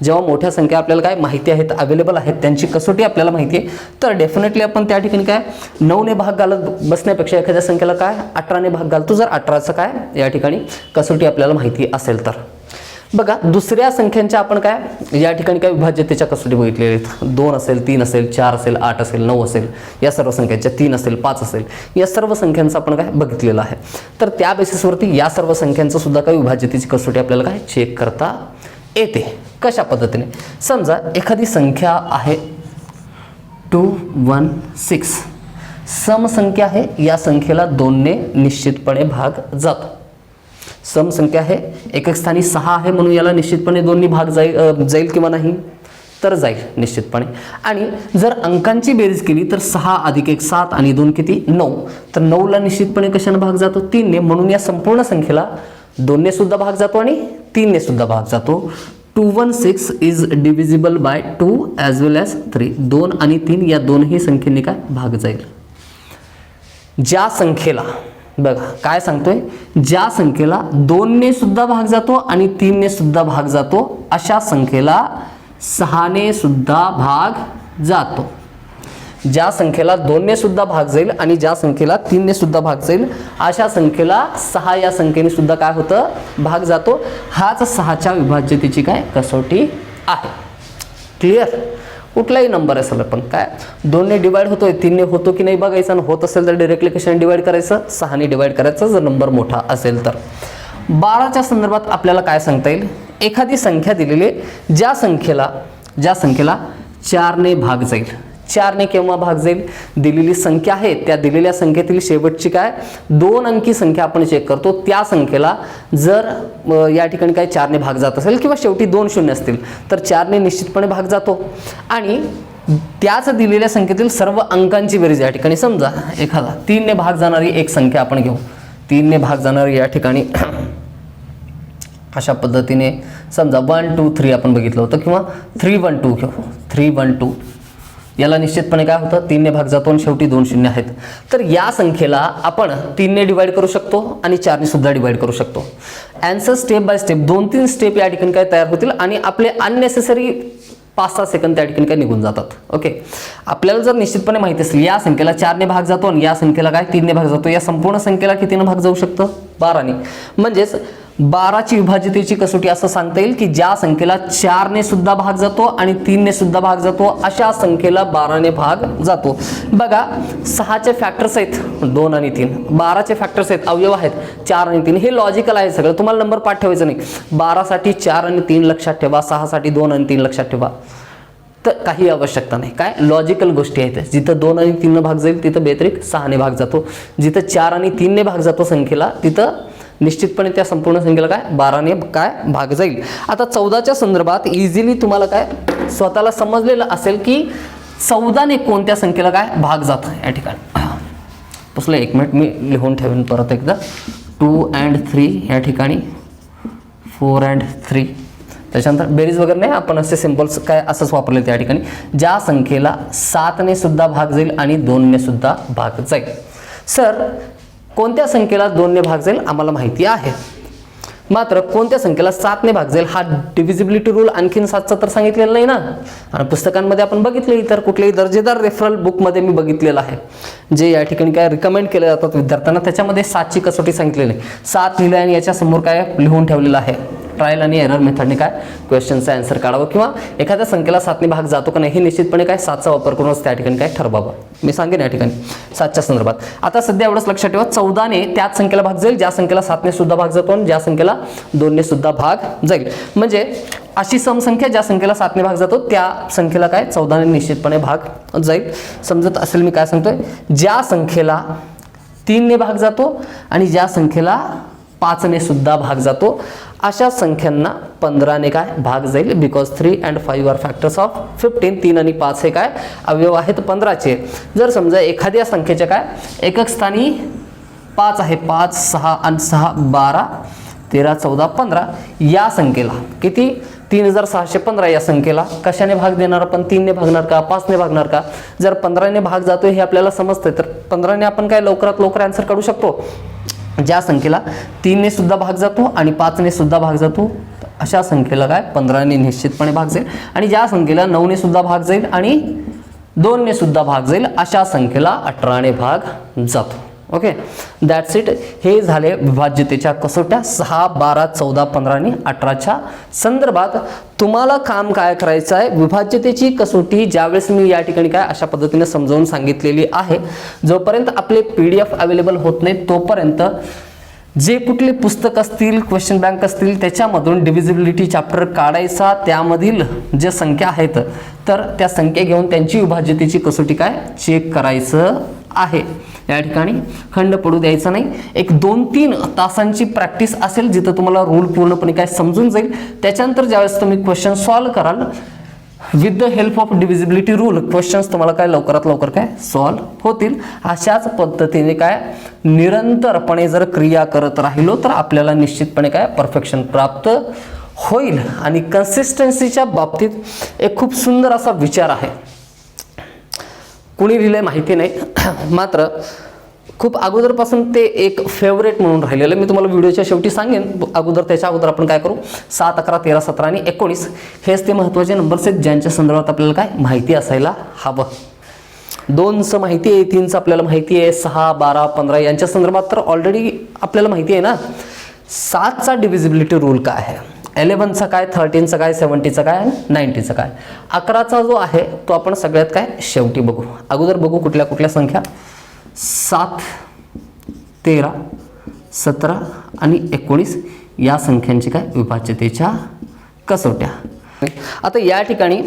जेव्हा मोठ्या संख्या आपल्याला काय माहिती आहेत, अवेलेबल आहेत, त्यांची कसोटी आपल्याला माहिती आहे, तर डेफिनेटली आपण त्या ठिकाणी काय 9ने भाग घालत बसण्यापेक्षा एखाद्या संख्येला काय 18ने भाग घालतो, जर 18चं काय या ठिकाणी कसोटी आपल्याला माहिती असेल तर. बघा दुसऱ्या संख्यांच्या आपण काय या ठिकाणी काय विभाज्यतेच्या कसोटी बघितलेल्या आहेत. 2 असेल, 3 असेल, 4 असेल, 8 असेल, 9 असेल, या सर्व संख्यांच्या 3 असेल, 5 असेल, या सर्व संख्यांचं आपण काय बघितलेलं आहे. तर त्या बेसिसवरती या सर्व संख्यांचं सुद्धा काय विभाज्यतेची कसोटी आपल्याला काय चेक करता येते. कशा पद्धतीने, समजा एखादी संख्या आहे 216, सम संख्या आहे, या संख्येला 2ने निश्चितपणे भाग जातो. सम संख्या आहे, एकक स्थानी 6 आहे म्हणून याला निश्चितपणे 2ने भाग जाईल किंवा नाही, तर जाईल निश्चितपणे. आणि जर अंकांची बेरीज केली तर 6 अधिक 1 7 आणि 2 किती 9, तर 9ला निश्चितपणे कशाने भाग जातो 3ने, म्हणून या संपूर्ण संख्येला 2ने सुद्धा भाग जातो आणि 3ने सुद्धा भाग जातो. 216 is divisible by 2 as well as 3. 2 आणि 3 या दोनही संख्येने काय भाग जाईल. ज्या संख्येला बघा काय सांगतोय, ज्या संख्येला 2ने सुद्धा भाग जातो आणि 3ने सुद्धा भाग जातो, अशा संख्येला 6ने सुद्धा भाग जातो. ज्या संख्येला 2ने सुद्धा भाग जाईल आणि ज्या संख्येला 3ने सुद्धा भाग जाईल, अशा संख्येला 6 या संख्येने सुद्धा काय होतं भाग जातो. हाच 6च्या विभाज्यतेची काय कसोटी आहे. क्लिअर. कुठलाही नंबर असेल पण काय 2ने डिवाइड होतोय, 3ने होतो की नाही बघायचं, आणि होत असेल तर डायरेक्टली कशाने डिवाइड करायचं 6ने डिवाइड करायचं जर नंबर मोठा असेल तर. 12च्या संदर्भात आपल्याला काय सांगता येईल, एखादी संख्या दिलेली, ज्या संख्येला 4ने भाग जाईल. 4ने केव्हा भाग जाईल, दिलेली संख्या आहे त्या दिलेल्या संख्येतील शेवटची काय 2 अंकी संख्या आपण चेक करतो, त्या संख्येला जर या ठिकाणी काय 4ने भाग जात असेल किंवा शेवटी 2 शून्य असतील तर 4ने निश्चितपणे भाग जातो. आणि त्याच दिलेल्या संख्येतील सर्व अंकांची बेरीज या ठिकाणी, समजा एखादा 3ने भाग जाणारी एक संख्या आपण घेऊ, 3ने भाग जाणारी या ठिकाणी अशा पद्धतीने समजा 1 2 3 आपण बघितलं होतं, किंवा 3 1 2 घेऊ, 3 1 2 याला निश्चितपणे काय होतं 3ने भाग जातो आणि शेवटी 2 शून्य आहेत. तर या संख्येला आपण 3ने डिवाइड करू शकतो आणि 4ने सुद्धा डिवाइड करू शकतो. Answer step by step 2-3 step या ठिकाणी काय तयार होतील आणि आपले अननेसेसरी 5-6 सेकंद त्या ठिकाणी काय निघून जातात. ओके, आपल्याला जर निश्चितपणे माहिती असेल या संख्येला 4ने भाग जातो आणि या संख्येला काय 3ने भाग जातो, या संपूर्ण संख्येला कितीने भाग जाऊ शकतं 12ने. म्हणजेच 12ची विभाज्यतेची कसोटी असं सांगता येईल की ज्या संख्येला 4ने सुद्धा भाग जातो आणि 3ने सुद्धा भाग जातो, अशा संख्येला 12ने भाग जातो. बघा 6चे फॅक्टर्स आहेत 2 आणि 3, 12चे फॅक्टर्स आहेत, अवयव आहेत 4 आणि 3. हे लॉजिकल आहे सगळं, तुम्हाला नंबर पाठ ठेवायचं नाही. 12साठी 4 आणि 3 लक्षात ठेवा, 6साठी 2 आणि 3 लक्षात ठेवा, तर काही आवश्यकता नाही. काय लॉजिकल गोष्टी आहेत. जिथं 2 आणि 3ने भाग जाईल तिथं बेत्रिक 6ने भाग जातो, जिथं 4 आणि 3ने भाग जातो संख्येला तिथं निश्चितपणे त्या संपूर्ण संख्येला काय 12ने काय भाग जाईल. आता 14च्या संदर्भात इझिली तुम्हाला काय स्वतःला समजलेलं असेल की 14ने कोणत्या संख्येला काय भाग जातो. या ठिकाणी पुसलं 1 मिनिट मी लिहून ठेवेन परत एकदा. 2 and 3 या ठिकाणी 4 and 3, त्याच्यानंतर बेरीज वगैरे नाही, आपण असे सिम्पल्स काय असंच वापरले त्या ठिकाणी. ज्या संख्येला 7ने सुद्धा भाग जाईल आणि 2ने सुद्धा भाग जाईल. सर कोणत्या संख्येला 2ने भाग जाईल आम्हाला माहिती आहे, मात्र कोणत्या संख्येला 7ने भाग जाईल हा डिव्हिजिबिलिटी रूल आणखीन 7चा तर सांगितलेलं नाही ना. आणि पुस्तकांमध्ये आपण बघितले, इतर कुठलेही दर्जेदार रेफरल बुकमध्ये मी बघितलेलं आहे जे या ठिकाणी काय रिकमेंड केले जातात विद्यार्थ्यांना, त्याच्यामध्ये 7ची कसोटी सांगितलेली नाही. 7 लिहिलं आणि याच्या समोर काय लिहून ठेवलेलं आहे, ट्रायल आणि एरर मेथडने काय क्वेश्चनचा आन्सर काढावं किंवा एखाद्या संख्येला 7ने भाग जातो का नाही हे निश्चितपणे काय 7चा वापर करूनच त्या ठिकाणी काय ठरवावं. मी सांगेन या ठिकाणी 7च्या संदर्भात. आता सध्या एवढंच लक्षात ठेवा, 14ने त्याच संख्येला भाग जाईल ज्या संख्येला 7ने सुद्धा भाग जातो आणि ज्या संख्येला 2ने सुद्धा भाग जाईल. म्हणजे अशी समसंख्या ज्या संख्येला 7ने भाग जातो त्या संख्येला काय 14ने निश्चितपणे भाग जाईल. समजत असेल मी काय सांगतोय, ज्या संख्येला 3ने भाग जातो आणि ज्या संख्येला 5ने सुद्धा भाग जातो अशा संख्यांना 15ने काय भाग जाईल. Because 3 and 5 are factors of 15. 3 आणि 5 हे काय अवयव आहेत 15चे. जर समजा एखाद्या संख्येच्या काय एकक स्थानी 5 आहे, 5 6 आणि 6 12, 13, 14, 15 या संख्येला किती 3615 या संख्येला कशाने भाग देणार आपण? 3 ने भागणार का, 5 ने भागणार का? जर 15 ने भाग जातोय हे आपल्याला समजतंय तर 15 ने आपण काय लवकरात लवकर आन्सर काढू शकतो. ज्या संख्येला 3 ने सुद्धा भाग जातो आणि 5 ने सुद्धा भाग जातो अशा संख्येला काय 15 ने निश्चितपणे भाग जाईल. आणि ज्या संख्येला 9 ने सुद्धा भाग जाईल आणि 2 ने सुद्धा भाग जाईल अशा संख्येला 18 ने भाग जातो. Okay, that's it. हे झाले विभाज्यतेच्या कसोट्या 6, 12, 14, 15 आणि 18च्या संदर्भात. तुम्हाला काम काय करायचं आहे? विभाज्यतेची कसोटी ज्यावेळेस मी या ठिकाणी काय अशा पद्धतीने समजावून सांगितलेली आहे. जोपर्यंत आपले PDF अवेलेबल होत नाही तोपर्यंत जे कुठले पुस्तक असतील, क्वेश्चन बँक असतील त्याच्यामधून डिव्हिजिबिलिटी चॅप्टर काढायचा, त्यामधील ज्या संख्या आहेत तर त्या संख्या घेऊन त्यांची विभाज्यतेची कसोटी काय चेक करायचं आहे. या ठिकाणी खंड पडू द्यायचा नाही. एक 2-3 तासांची प्रॅक्टिस असेल जिथं तुम्हाला रूल पूर्णपणे काय समजून जाईल. त्याच्यानंतर ज्यावेळेस तुम्ही क्वेश्चन सॉल्व्ह कराल with the help of divisibility rule questions तुम्हाला काय लवकरात लवकर काय सॉल्व्ह होतील. अशाच पद्धतीने काय निरंतरपणे जर क्रिया करत राहिलो तर आपल्याला निश्चितपणे काय परफेक्शन प्राप्त होईल. आणि कन्सिस्टन्सीच्या बाबतीत एक खूप सुंदर असा विचार आहे. कुणी लिहिलंय माहिती नाही, मात्र खूप अगोदरपासून ते एक फेवरेट म्हणून राहिलेलं. मी तुम्हाला व्हिडिओच्या शेवटी सांगेन. त्याच्या अगोदर आपण काय करू 7, 11, 13, 17 आणि 19 हेच ते महत्त्वाचे नंबर्स आहेत ज्यांच्या संदर्भात आपल्याला काय माहिती असायला हवं. 2चं माहिती आहे, 3चं आपल्याला माहिती आहे, 6, 12, 15 यांच्या संदर्भात तर ऑलरेडी आपल्याला माहिती आहे ना. 7चा डिव्हिजिबिलिटी रूल काय आहे, 11चा काय, 13चा काय, 70चा काय, 90चा काय. 11चा जो आहे तो आपण सगळ्यात काय शेवटी बघू. अगोदर बघू कुठल्या कुठल्या संख्या 7, 13, 17 आणि 19 या संख्यांची काय विभाज्यतेच्या कसोट्या. आता या ठिकाणी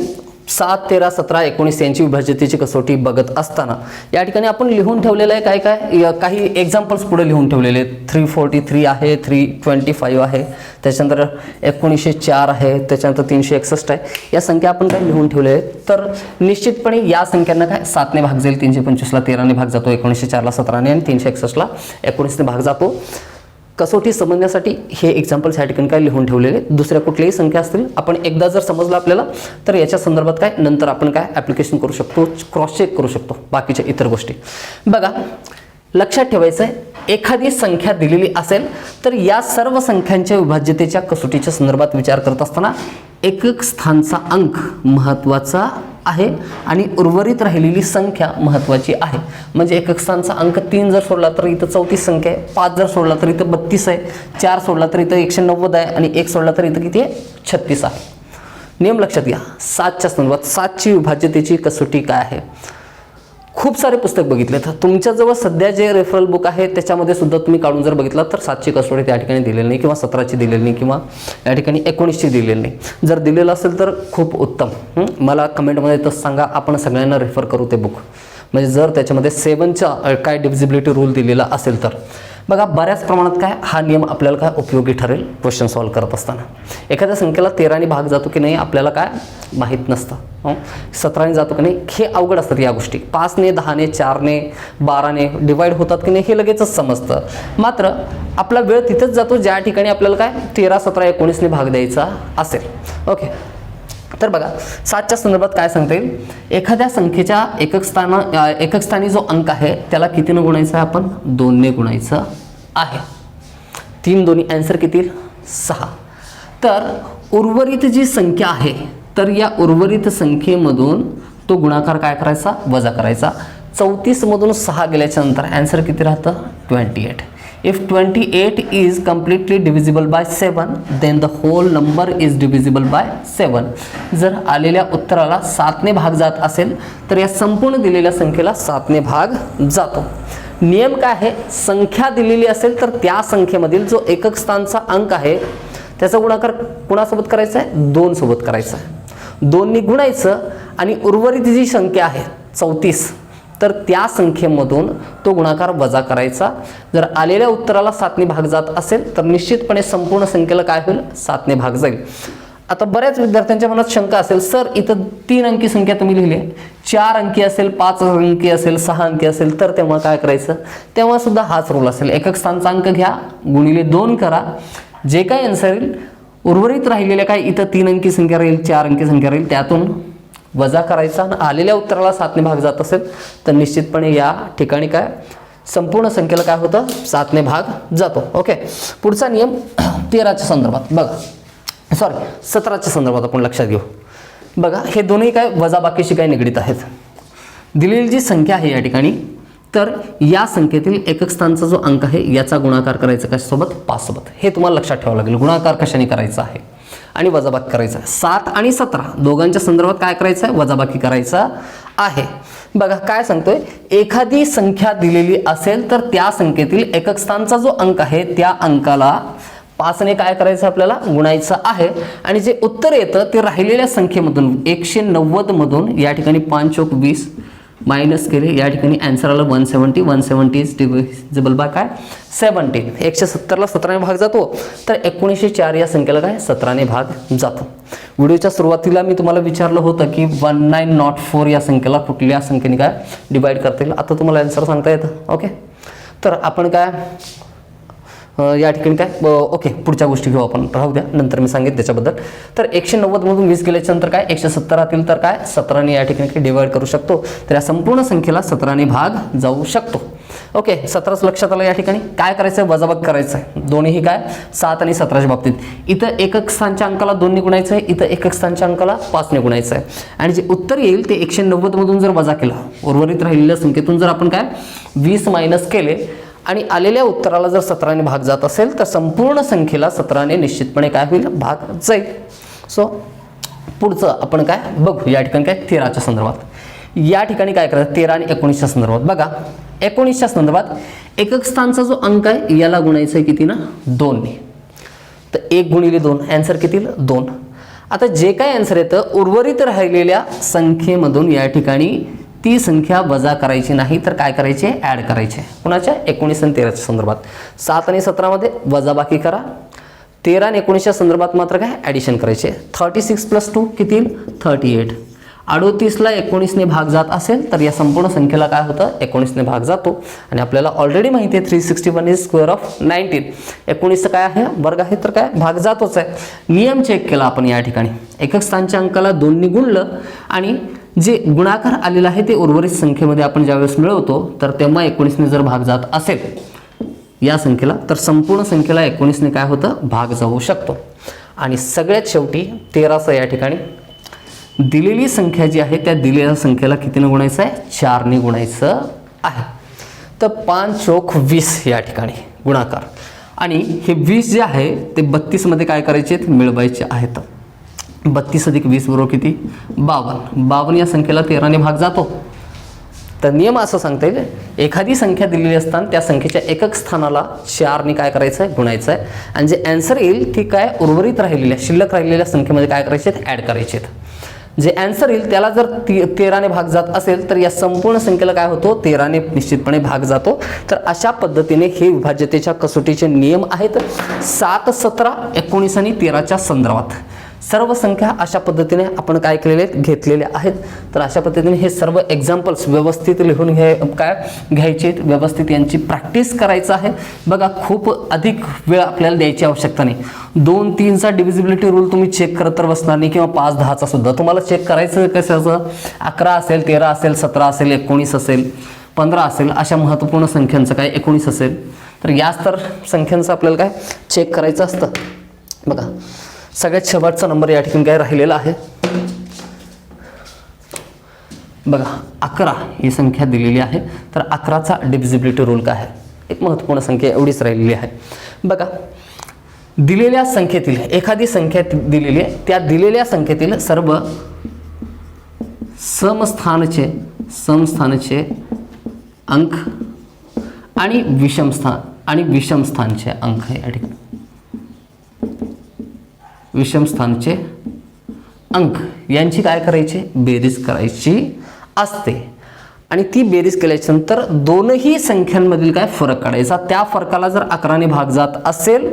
7, 13, 17, 19 यांची विभाज्यतेची कसोटी बघत असताना या ठिकाणी आपण लिहून ठेवलेलं आहे काही एक्झाम्पल्स पुढे लिहून ठेवलेले आहेत. 343 आहे, 325 आहे, त्याच्यानंतर 1904 आहे, त्याच्यानंतर 361 आहे. या संख्या आपण काय लिहून ठेवल्या आहेत. तर निश्चितपणे या संख्यांना काय 7 ने भाग जाईल, 325ला 13 ने भाग जातो, 1904ला 17 ने आणि 361ला 19 ने भाग जातो. कसोटी समजण्यासाठी हे एक्झाम्पल्स या ठिकाणी काय लिहून ठेवलेले. दुसऱ्या कुठल्याही संख्या असतील आपण एकदा जर समजलं आपल्याला तर याच्या संदर्भात काय नंतर आपण काय ॲप्लिकेशन करू शकतो, क्रॉस चेक करू शकतो बाकीच्या इतर गोष्टी. बघा लक्षात ठेवायचं आहे, एखादी संख्या दिलेली असेल तर या सर्व संख्यांच्या विभाज्यतेच्या कसोटीच्या संदर्भात विचार करत असताना एकक स्थानचा अंक महत्त्वाचा आहे आणि उर्वरित राहिलेली संख्या महत्त्वाची आहे. म्हणजे एकक स्थानचा अंक 3 जर सोडला तर इथं 34 संख्या आहे, 5 जर सोडला तर इथं 32 आहे, 4 सोडला तर इथं 190 आहे आणि 1 सोडला तर इथं किती आहे 36 आहे. नियम लक्षात घ्या. 7च्या संदर्भात 7ची विभाज्यतेची कसोटी काय आहे. खूप सारे पुस्तक बघितले तर तुमच्याजवळ सध्या जे रेफरल बुक आहे त्याच्यामध्ये सुद्धा तुम्ही काढून जर बघितलं तर 7ची कसोटी त्या ठिकाणी दिलेली नाही किंवा 17ची दिलेली नाही किंवा या ठिकाणी 19ची दिलेली नाही. जर दिलेलं असेल तर खूप उत्तम. मला कमेंटमध्ये तसं सांगा, आपण सगळ्यांना रेफर करू ते बुक. म्हणजे जर त्याच्यामध्ये 7चा काय डिव्हिजिबिलिटी रूल दिलेला असेल तर बघा बऱ्याच प्रमाणात काय हा नियम आपल्याला काय उपयोगी ठरेल क्वेश्चन सॉल्व्ह करत असताना. एखाद्या संख्येला 13 ने भाग जातो की नाही आपल्याला काय माहीत नसतं. 17 ने जातो की नाही हे अवघड असतात या गोष्टी. 5 ने, 10 ने, 4 ने, 12 ने डिवाइड होतात की नाही हे लगेचच समजतं. मात्र आपला वेळ तिथंच जातो ज्या ठिकाणी आपल्याला काय 13, 17, 19 ने भाग द्यायचा असेल. ओके, तर बघा 7च्या संदर्भात काय सांगता येईल. एखाद्या संख्येच्या एकक स्थानी जो अंक आहे त्याला कितीनं गुणायचं आहे आपण 2 ने गुणायचं आहे. 3 दोन्ही आन्सर किती 6. तर उर्वरित जी संख्या आहे तर या उर्वरित संख्येमधून तो गुणाकार काय करायचा वजा करायचा. 34 मधून 6 गेल्याच्या नंतर आन्सर किती राहतं 28. If 28 is completely divisible by 7 then the whole number is divisible by 7. जर आलेल्या उत्तराला 7 ने भाग जात असेल तर या संपूर्ण दिलेल्या संख्येला 7 ने भाग जातो. नियम काय आहे, संख्या दिलेली असेल तर त्या संख्येमधील जो एकक स्थानचा अंक आहे त्याचा गुणाकार कोणासोबत करायचा आहे 2 सोबत करायचा आहे. 2 ने गुणायचं आणि उर्वरित जी संख्या आहे 34 तर त्या संख्येमधून तो गुणाकार वजा करायचा. जर आलेल्या उत्तराला 7 ने भाग जात असेल तर निश्चितपणे संपूर्ण संख्येला काय होईल 7 ने भाग जाईल. आता बऱ्याच विद्यार्थ्यांच्या मनात शंका असेल, सर इथं 3 अंकी संख्या तुम्ही लिहिली, 4 अंकी असेल, 5 अंकी असेल, 6 अंकी असेल तर तेव्हा काय करायचं. तेव्हा सुद्धा हाच रूल असेल. एकक स्थानचा अंक घ्या गुणिले 2 करा जे काही आन्सर येईल उर्वरित राहिलेल्या काय इथं 3 अंकी संख्या राहील, 4 अंकी संख्या राहील, त्यातून वजा करायचा आणि आलेल्या उत्तराला 7 ने भाग जात असेल तर निश्चितपणे या ठिकाणी काय संपूर्ण संख्येला काय होतं 7 ने भाग जातो. ओके, पुढचा नियम 13च्या संदर्भात बघा, सॉरी 17च्या संदर्भात आपण लक्षात घेऊ. बघा हे दोन्ही काय वजाबाकीशी काय निगडीत आहेत. दिलेली जी संख्या आहे या ठिकाणी, तर या संख्येतील एकक स्थानचा जो अंक आहे याचा गुणाकार करायचा कशासोबत 5 सोबत. हे तुम्हाला लक्षात ठेवावं लागेल. गुणाकार कशाने करायचा आहे आणि वजाबाकी करायचा आहे. 7 आणि 17 दोघांच्या संदर्भात काय करायचं आहे वजाबाकी करायचा आहे. बघा काय सांगतोय, एखादी संख्या दिलेली असेल तर त्या संख्येतील एकक स्थानचा जो अंक आहे त्या अंकाला 5 ने काय करायचं आपल्याला गुणायचं आहे. आणि जे उत्तर येतं ते राहिलेल्या संख्येमधून 190 मधून या ठिकाणी 5 चौक 20 मायनस केले, या ठिकाणी आन्सर आलं 170. 170 इज डिव्हिजिबल बाय काय 70. 170ला 17 ने भाग जातो तर 1904 या संख्येला काय 17 ने भाग जातो. व्हिडिओच्या सुरुवातीला मी तुम्हाला विचारलं होतं की 1904 या संख्येला कुठल्या संख्येने काय डिवाइड करता येईल. आता तुम्हाला आन्सर सांगता येतं. ओके, तर आपण काय या ठिकाणी काय ओके पुढच्या गोष्टी घेऊ आपण, राहू द्या नंतर मी सांगेन त्याच्याबद्दल. तर 190 मधून 20 गेल्याच्या नंतर काय 170 राहतील तर काय 17 ने या ठिकाणी डिवाइड करू शकतो. तर या संपूर्ण संख्येला 17 ने भाग जाऊ शकतो. ओके, 17 लक्षात आलं. या ठिकाणी काय करायचं वजाबाकी करायचं आहे. दोन्ही काय 7 आणि 17च्या बाबतीत इथं एकक स्थानच्या अंकाला 2 ने गुणायचं आहे, इथं एकक स्थानच्या अंकाला 5 ने गुणायचं आहे. आणि जे उत्तर येईल ते 190 मधून जर वजा केलं, उर्वरित राहिलेल्या संख्येतून जर आपण काय 20 मायनस केले आणि आलेल्या उत्तराला जर 17 ने भाग जात असेल तर संपूर्ण संख्येला 17 ने निश्चितपणे काय होईल भाग जाईल. सो पुढचं आपण काय बघू या ठिकाणी काय 13च्या संदर्भात. या ठिकाणी काय करायचं 13 आणि 19च्या संदर्भात. बघा 19च्या संदर्भात एकक स्थानचा जो अंक आहे याला गुणायचं आहे किती ना 2 ने. तर 1 गुणिले 2 आन्सर किती 2. आता जे काय आन्सर येतं उर्वरित राहिलेल्या संख्येमधून या ठिकाणी ती संख्या वजा करायची नाही तर काय करायचे ॲड करायचे. कुणाच्या 19 आणि 13च्या संदर्भात. 7 आणि 17 मध्ये वजाबाकी करा, 13 आणि 19च्या संदर्भात मात्र काय ॲडिशन करायचे. 36 + 2 किती 38. 38ला 19 ने भाग जात असेल तर या संपूर्ण संख्येला काय होतं 19 ने भाग जातो. आणि आपल्याला ऑलरेडी माहिती आहे 361 इज स्क्वेअर ऑफ 19. 19 काय आहे वर्ग आहे तर काय भाग जातोच आहे. नियम चेक केला आपण या ठिकाणी. एकक स्थानच्या अंकाला 2 ने गुणलं आणि जे गुणाकार आलेला आहे ते उर्वरित संख्येमध्ये आपण ज्यावेळेस मिळवतो तर तेव्हा 19 ने जर भाग जात असेल या संख्येला तर संपूर्ण संख्येला 19 ने काय होतं भाग जाऊ शकतो. आणि सगळ्यात शेवटी 13चं या ठिकाणी दिलेली संख्या जी आहे त्या दिलेल्या संख्येला कितीने गुणायचं आहे 4 ने गुणायचं आहे. तर 5 चौक 20 या ठिकाणी गुणाकार आणि हे 20 जे आहे ते 32 मध्ये काय करायचे मिळवायचे आहेत. 32 + 20 बरोबर किती 52. 52 या संख्येला 13 ने भाग जातो. तर नियम असं सांगता येईल एखादी संख्या दिलेली असताना त्या संख्येच्या एकक स्थानाला 4 ने काय करायचं आहे गुणायचं आहे. आणि जे आन्सर येईल ती काय उर्वरित राहिलेल्या शिल्लक राहिलेल्या संख्येमध्ये काय करायचे आहेत ॲड करायचे आहेत. जे आन्सर येईल त्याला जर 13 ने भाग जात असेल तर या संपूर्ण संख्येला काय होतो 13 ने निश्चितपणे भाग जातो. तर अशा पद्धतीने हे विभाज्यतेच्या कसोटीचे नियम आहेत. 7, 17, 19 आणि 13च्या संदर्भात सर्व संख्या अशा पद्धतीने आपण काय केलेले घेतलेले आहेत. तर अशा पद्धतीने हे सर्व एक्झाम्पल्स व्यवस्थित लिहून घ्यायचे, व्यवस्थित यांची प्रॅक्टिस करायचं आहे. बघा खूप अधिक वेळ आपल्याला द्यायची आवश्यकता नाही. 2, 3चा डिव्हिजिबिलिटी रूल तुम्ही चेक करत तर बसणार नाही किंवा 5, 10चा सुद्धा तुम्हाला चेक करायचं कशाचं 11 असेल 13 असेल 17 असेल 19 असेल 15 असेल अशा महत्त्वपूर्ण संख्यांचं काय 19 असेल तर याच तर संख्यांचं आपल्याला काय चेक करायचं असतं. बघा सगळ्यात शेवटचा नंबर या ठिकाणी काय राहिलेला आहे बघा 11 ही संख्या दिलेली आहे. तर 11चा डिव्हिजिबिलिटी रूल काय आहे एक महत्त्वपूर्ण संख्या एवढीच राहिलेली आहे. बघा दिलेल्या संख्येतील एखादी संख्या दिलेली आहे त्या दिलेल्या संख्येतील सर्व समस्थानचे अंक आणि विषम स्थानचे अंक या ठिकाणी विषम स्थानचे अंक यांची काय करायची बेरीज करायची असते. आणि ती बेरीज केल्याच्या नंतर दोनही संख्यांमधील काय फरक काढायचा. त्या फरकाला जर 11 ने भाग जात असेल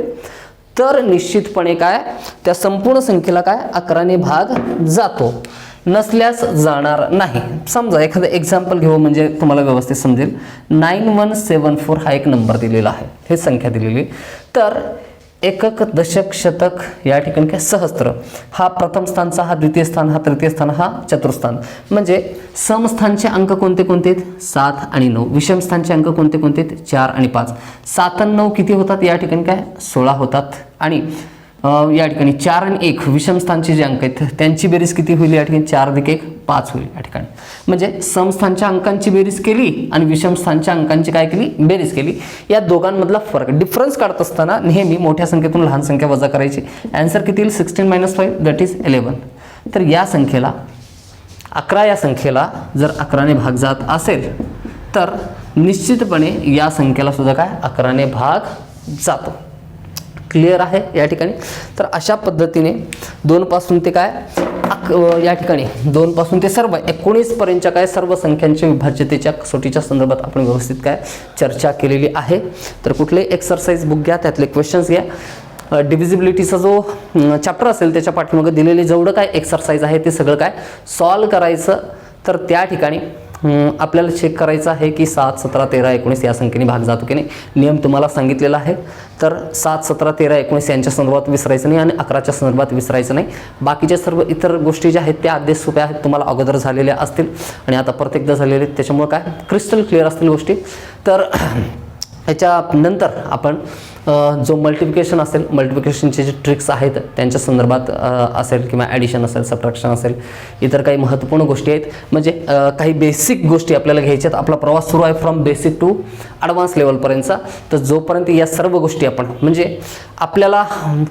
तर निश्चितपणे काय त्या संपूर्ण संख्येला काय 11 ने भाग जातो, नसल्यास जाणार नाही. समजा एखादं एक्झाम्पल घेऊ म्हणजे तुम्हाला व्यवस्थित समजेल. 9174 हा एक नंबर दिलेला आहे, हे संख्या दिलेली. तर एकक, दशक, शतक, या ठिकाणी काय सहस्त्र, हा प्रथम स्थानचा, हा द्वितीय स्थान, हा तृतीय स्थान, हा चतुर्थान. म्हणजे समस्थानचे अंक कोणते कोणते आहेत? 7 आणि 9. विषम स्थानचे अंक कोणते कोणते आहेत? 4 आणि 5. 7 आणि 9 किती होतात? या ठिकाणी काय 16 होतात. आणि या ठिकाणी 4 आणि 1 विषम स्थानचे जे अंक आहेत त्यांची बेरीज किती होईल? या ठिकाणी 4 अधिक 1 5 होईल या ठिकाणी. म्हणजे समस्थानच्या अंकांची बेरीज केली आणि विषम स्थानच्या अंकांची काय केली? बेरीज केली. या दोघांमधला फरक, डिफरन्स काढत असताना नेहमी मोठ्या संख्येतून लहान संख्या वजा करायची. आन्सर किती येईल? 16 - 5 दॅट इज 11. तर या संख्येला 11, या संख्येला जर 11ने भाग जात असेल तर निश्चितपणे या संख्येला सुद्धा काय 11ने भाग जातो. क्लिअर आहे या ठिकाणी. तर अशा पद्धतीने 2 पासून ते काय या ठिकाणी 2 पासून ते सर्व 19 पर्यंतच्या काय सर्व संख्यांच्या विभाज्यतेच्या कसोटीच्या संदर्भात आपण व्यवस्थित काय चर्चा केलेली आहे. तर कुठले एक्सरसाइज बुक घ्या, त्यातले क्वेश्चन्स घ्या. डिव्हिजिबिलिटीचा जो चॅप्टर असेल त्याच्या पाठीमागे दिलेले जेवढं काय एक्सरसाइज आहे ते सगळं काय सॉल्व करायचं. तर त्या ठिकाणी आपल्याला चेक करायचं आहे की 7, 17, 13, 19 या संख्येने भाग जातो की नाही. नियम तुम्हाला सांगितलेला आहे. तर 7, 17, 13, 19 यांच्या संदर्भात विसरायचं नाही आणि 11च्या संदर्भात विसरायचं नाही. बाकीच्या सर्व इतर गोष्टी ज्या आहेत त्या आदेश सोप्या आहेत, तुम्हाला अगोदर झालेल्या असतील आणि आता परत एकदा झालेले आहेत, त्याच्यामुळे काय क्रिस्टल क्लिअर असतील गोष्टी. तर याच्यानंतर आपण जो मल्टिप्लिकेशन असेल, मल्टिप्लिकेशनचे जे ट्रिक्स आहेत त्यांच्या संदर्भात असेल किंवा ॲडिशन असेल, सबट्रॅक्शन असेल, इतर काही महत्त्वपूर्ण गोष्टी आहेत. म्हणजे काही बेसिक गोष्टी आपल्याला घ्यायच्यात. आपला प्रवास सुरू आहे फ्रॉम बेसिक टू ॲडव्हान्स लेवलपर्यंतचा. तर जोपर्यंत या सर्व गोष्टी आपण म्हणजे आपल्याला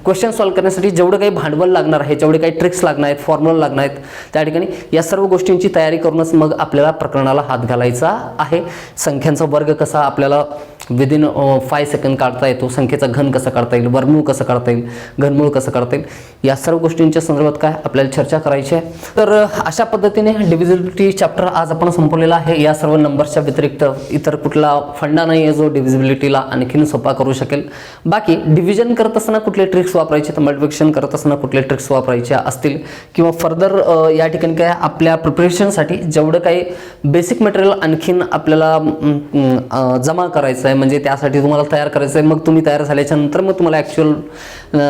क्वेश्चन सॉल्व्ह करण्यासाठी जेवढं काही भांडवल लागणार आहे, जेवढे काही ट्रिक्स लागणार आहेत, फॉर्म्युला लागणार आहेत, त्या ठिकाणी या सर्व गोष्टींची तयारी करूनच मग आपल्याला प्रकरणाला हात घालायचा आहे. संख्यांचा वर्ग कसा आपल्याला विदिन 5 सेकंद काढता येतो, संख्येचा घन कसा काढता येईल, वर्गमूळ कसं काढता येईल, घनमूळ कसं काढता येईल, या सर्व गोष्टींच्या संदर्भात काय आपल्याला चर्चा करायची आहे. तर अशा पद्धतीने डिव्हिजिबिलिटी चॅप्टर आज आपण संपवलेला आहे. या सर्व नंबर्सच्या व्यतिरिक्त इतर कुठला फंडा नाही आहे जो डिव्हिजिबिलिटीला आणखीन सोपा करू शकेल. बाकी डिव्हिजन करत असताना कुठले ट्रिक्स वापरायचे, तर मल्टिप्लिकेशन करत असताना कुठले ट्रिक्स वापरायचे असतील किंवा फर्दर या ठिकाणी काय आपल्या प्रिपरेशनसाठी जेवढं काही बेसिक मटेरियल आणखीन आपल्याला जमा करायचं आहे, म्हणजे त्यासाठी तुम्हाला तयार करायचं आहे. मग तुम्ही तयार झाल्याच्या नंतर मग तुम्हाला ॲक्च्युअल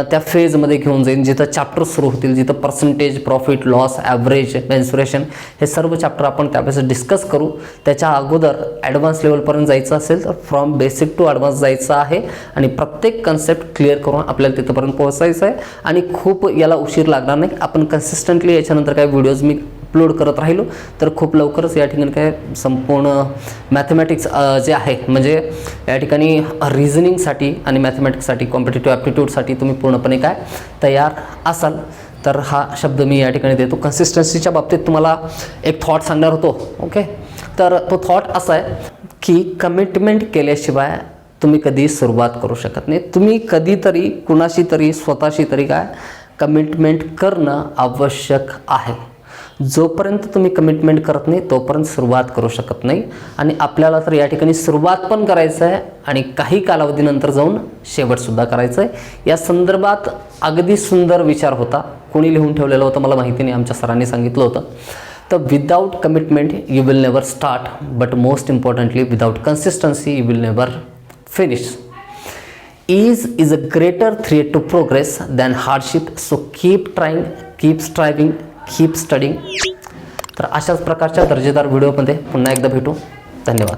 त्या फेजमध्ये घेऊन जाईल जिथं चॅप्टर सुरू होतील, जिथं percentage, profit, loss, average, mensuration हे सर्व चॅप्टर आपण त्यावेळेस डिस्कस करू. त्याच्या अगोदर ॲडव्हान्स लेवलपर्यंत जायचं असेल तर फ्रॉम बेसिक टू ॲडव्हान्स जायचं आहे आणि प्रत्येक कन्सेप्ट क्लिअर करून आपल्याला तिथंपर्यंत पोहोचायचं आहे. आणि खूप याला उशीर लागणार नाही. आपण कन्सिस्टंटली याच्यानंतर काही व्हिडिओज मी अपलोड करत राहिलो तर खूप लवकरच या ठिकाणी काय संपूर्ण मॅथमॅटिक्स जे आहे, म्हणजे या ठिकाणी रिझनिंगसाठी आणि मॅथमॅटिक्ससाठी, कॉम्पिटिटिव्ह ॲप्टिट्यूडसाठी तुम्ही पूर्णपणे काय तयार असाल. तर हा शब्द मी या ठिकाणी देतो. कन्सिस्टन्सीच्या बाबतीत तुम्हाला एक थॉट सांगणार होतो. ओके, तर तो थॉट असा आहे की कमिटमेंट केल्याशिवाय तुम्ही कधी सुरुवात करू शकत नाही. तुम्ही कधीतरी कुणाशी तरी स्वतःशी तरी काय कमिटमेंट करणं आवश्यक आहे. जोपर्यंत तुम्ही कमिटमेंट करत नाही तोपर्यंत सुरुवात करू शकत नाही. आणि आपल्याला तर या ठिकाणी सुरुवात पण करायचं आहे आणि काही कालावधीनंतर जाऊन शेवटसुद्धा करायचं आहे. या संदर्भात अगदी सुंदर विचार होता. कोणी लिहून ठेवलेला होता मला माहिती नाही, आमच्या सरांनी सांगितलं होतं. तर without commitment you will never start, but most importantly without consistency you will never finish. Ease is a greater threat to progress than hardship. So keep trying, keep striving, keep studying. तर अशाच प्रकारच्या दर्जेदार व्हिडिओमध्ये पुन्हा एकदा भेटू. धन्यवाद.